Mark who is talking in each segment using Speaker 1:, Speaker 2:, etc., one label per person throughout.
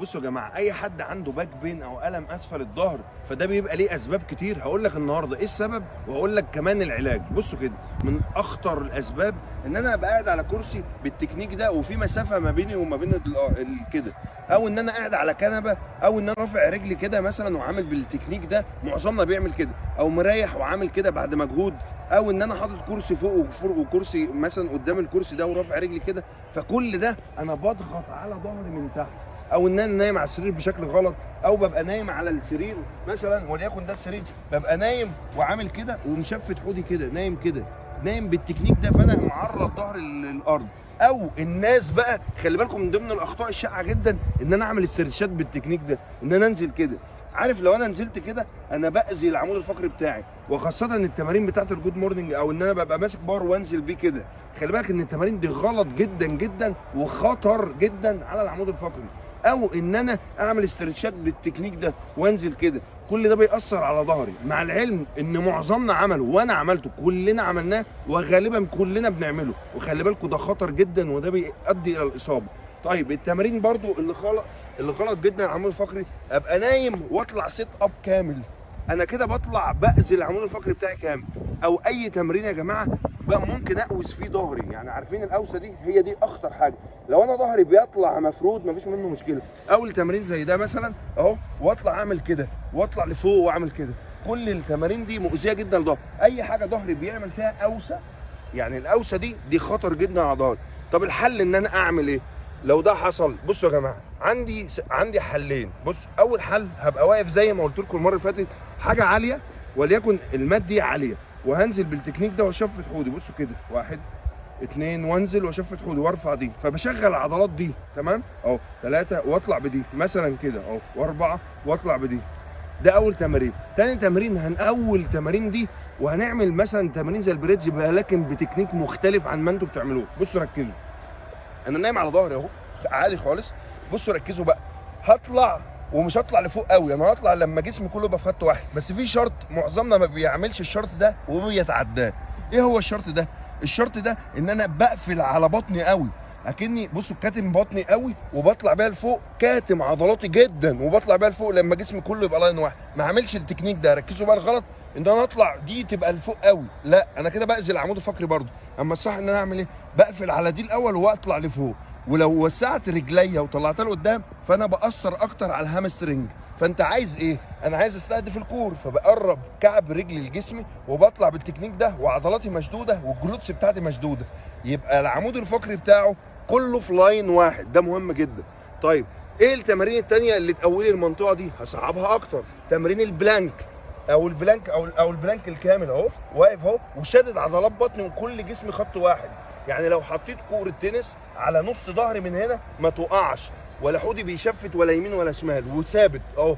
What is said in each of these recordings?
Speaker 1: بصوا يا جماعه، اي حد عنده باك بين او الم اسفل الظهر فده بيبقى ليه اسباب كتير. هقول لك النهارده ايه السبب وهقول لك كمان العلاج. بصوا كده، من اخطر الاسباب ان انا ابقى قاعد على كرسي بالتكنيك ده وفي مسافه ما بيني وما بين كده، او ان انا قاعد على كنبه، او ان انا رافع رجلي كده مثلا وعامل بالتكنيك ده. معظمنا بيعمل كده، او مريح وعامل كده بعد مجهود، او ان انا حاطط كرسي فوق وكرسي مثلا قدام الكرسي ده ورافع رجلي كده. فكل ده انا بضغط على ظهري من تحت، او ان انا نايم على السرير بشكل غلط، او ببقى نايم على السرير مثلا وليكن ده السرير، ببقى نايم وعامل كده ومشفت حوضي كده، نايم كده، نايم بالتكنيك ده، فانا معرض ظهري للارض. او الناس بقى خلي بالكم، من ضمن الاخطاء الشائعه جدا ان انا اعمل استرتشات بالتكنيك ده، ان انا انزل كده. عارف لو انا نزلت كده انا باذي العمود الفقري بتاعي، وخاصه التمارين بتاعت الجود مورنينج، او ان انا ببقى ماسك بار وانزل بيه كده. خلي بالك ان التمارين دي غلط جدا جدا وخطر جدا على العمود الفقري. او ان انا اعمل استرتشات بالتكنيك ده وانزل كده، كل ده بيأثر على ظهري، مع العلم ان معظمنا عمله وانا عملته، كلنا عملناه وغالبا كلنا بنعمله. وخلي بالكم ده خطر جدا وده بيؤدي الى الاصابه. طيب التمارين برضو اللي غلط جدا على العمود الفقري، ابقى نايم واطلع سيت اب كامل، انا كده بطلع باذي العمود الفقري بتاعي كامل. او اي تمرين يا جماعه بقى ممكن اقوس فيه ظهري، يعني عارفين القوسه دي هي دي اخطر حاجه. لو انا ظهري بيطلع مفرود مفيش منه مشكله، اول تمرين زي ده مثلا اهو، واطلع اعمل كده واطلع لفوق واعمل كده، كل التمارين دي مؤذيه جدا للظهر. اي حاجه ظهري بيعمل فيها قوسه، يعني القوسه دي خطر جدا على ظهري. طب الحل ان انا اعمل ايه لو ده حصل؟ بصوا يا جماعه، عندي حلين. بص، اول حل هبقى واقف زي ما قلت لكم المره اللي فاتت، حاجه عاليه وليكن المات دي عاليه، وهنزل بالتكنيك ده واشفت حوضي. بصوا كده، 1 2 وانزل واشفت حوضي وارفع دي، فبشغل العضلات دي تمام اهو. 3 واطلع بدي مثلا كده اهو، و4 واطلع بدي. ده اول تمرين. تاني تمرين هنقول تمارين دي وهنعمل مثلا تمارين زي البريدج بقى، لكن بتكنيك مختلف عن ما انتم بتعملوه. بصوا ركزوا، انا نايم على ظهري اهو عادي خالص. بصوا ركزوا بقى، هطلع ومش هطلع لفوق قوي، انا هطلع لما جسمي كله يبقى في خط واحد. بس في شرط معظمنا ما بيعملش الشرط ده وبيتعداه. ايه هو الشرط ده؟ الشرط ده ان انا بقفل على بطني قوي، اكني بصوا كاتم بطني قوي وبطلع بيها لفوق، كاتم عضلاتي جدا وبطلع بيها لفوق لما جسمي كله يبقى لاين واحد. ما اعملش التكنيك ده، ركزوا بقى الغلط، ان انا اطلع دي تبقى لفوق قوي، لا انا كده باذي العمود الفقري برضه. اما الصح ان انا اعمل ايه؟ بقفل على دي الاول واطلع لفوق، ولو وسعت رجليا وطلعتها لقدام فانا باثر اكتر على الهامسترنج. فانت عايز ايه؟ انا عايز استهدف الكور، فبقرب كعب رجلي لجسمي وبطلع بالتكنيك ده وعضلاتي مشدوده والجلوتس بتاعتي مشدوده، يبقى العمود الفقري بتاعه كله في لاين واحد. ده مهم جدا. طيب ايه التمارين التانية اللي تقوي المنطقه دي؟ هصعبها اكتر. تمرين البلانك او البلانك الكامل اهو، واقف اهو وشادد عضلات بطني وكل جسمي خط واحد. يعني لو حطيت كوره تنس على نص ظهري من هنا ما تقعش، ولا حوضي بيشفت ولا يمين ولا شمال، وثابت اهو.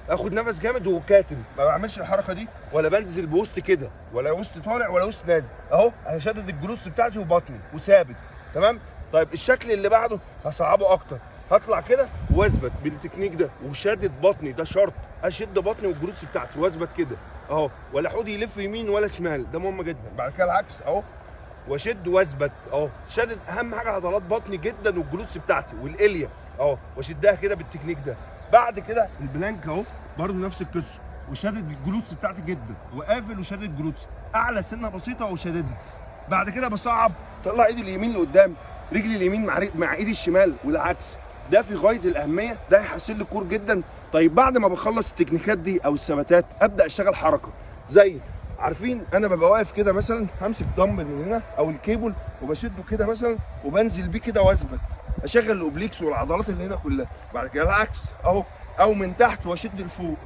Speaker 1: اخد نفس جامد وكاتم، ما بعملش الحركه دي، ولا بنزل بوسط كده، ولا وسط طالع ولا وسط نادي اهو. انا شادد الجلوس بتاعتي وبطني وثابت تمام. طيب الشكل اللي بعده هصعبه اكتر، هطلع كده واثبت بالتكنيك ده وشادد بطني، ده شرط، اشد بطني والجلوس بتاعتي واثبت كده اهو، ولا حوضي يلف يمين ولا شمال، ده مهم جدا. بعد كده العكس اهو، واشد واثبت اهو، شادد اهم حاجه عضلات بطني جدا والجلوس بتاعتي والاليا اهو، واشدها كده بالتكنيك ده. بعد كده البلانك اهو برضه نفس القصه، وشادد الجلوتس بتاعتي جدا وقافل وشادد الجلوتس اعلى سنه بسيطه وشاددها. بعد كده بصعب، طلع ايدي اليمين لقدام، رجلي اليمين مع ايدي الشمال والعكس. ده في غايه الاهميه، ده هيحسن لي الكور جدا. طيب بعد ما بخلص التكنيكات دي او الثباتات ابدا اشتغل حركه. زي عارفين انا ببقى واقف كده مثلا، همسك دمبل من هنا او الكيبل وبشده كده مثلا وبنزل بيه كده واثبت، اشغل الاوبليكس والعضلات اللي هنا كلها. بعد كده العكس اهو، او من تحت واشد لفوق.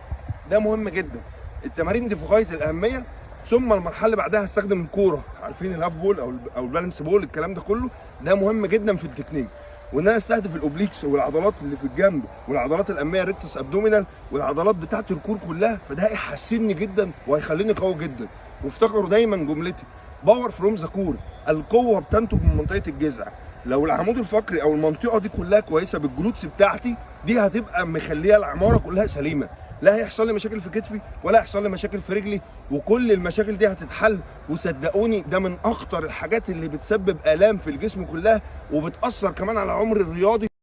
Speaker 1: ده مهم جدا. التمارين دي في غايه الاهميه. ثم المرحله اللي بعدها هستخدم الكوره، عارفين الهاف بول او البالانس بول، الكلام ده كله ده مهم جدا في التكنيك. وان انا استهدف الاوبليكس والعضلات اللي في الجنب والعضلات الاماميه ريكتس ابدومينال والعضلات بتاعه الكور كلها، فده هيحسنني جدا وهيخليني قوي جدا. وافتكروا دايما جملتي، باور فروم ذا كور، القوه بتنتج من منطقه الجذع. لو العمود الفقري او المنطقه دي كلها كويسه بالجلوتس بتاعتي، دي هتبقى مخليه العماره كلها سليمه، لا هيحصل لي مشاكل في كتفي ولا هيحصل لي مشاكل في رجلي، وكل المشاكل دي هتتحل. وصدقوني ده من اخطر الحاجات اللي بتسبب الام في الجسم كلها، وبتاثر كمان على العمر الرياضي.